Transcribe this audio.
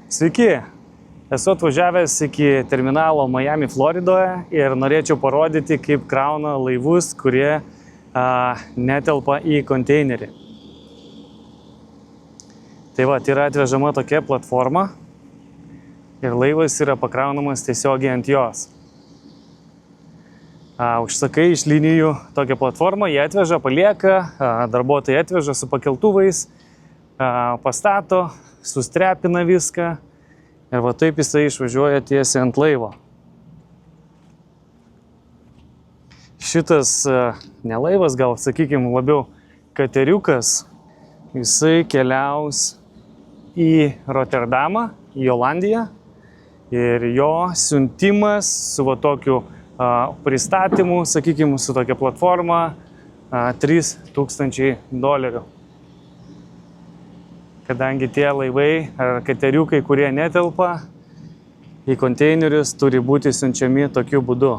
Sveiki, esu atvažiavęs iki terminalo Miami, Floridoje ir norėčiau parodyti, kaip krauna laivus, kurie netelpa į konteinerį. Tai va, yra atvežama tokia platforma ir laivas yra pakraunamas tiesiogiai ant jos. Užsakai iš linijų tokią platformą, jie atveža, palieka, darbuotojai atveža su pakeltuvais, pastato, sustrepina viską ir va taip jisai išvažiuoja tiesiai ant laivo. Šitas ne laivas, gal sakykime labiau kateriukas, jisai keliaus į Rotterdamą, į Olandiją ir jo siuntimas su va tokiu pristatymu, sakykime, su tokia platforma $3000. Kadangi tie laivai ar kateriukai, kurie netelpa į konteinerius, turi būti siunčiami tokiu būdu.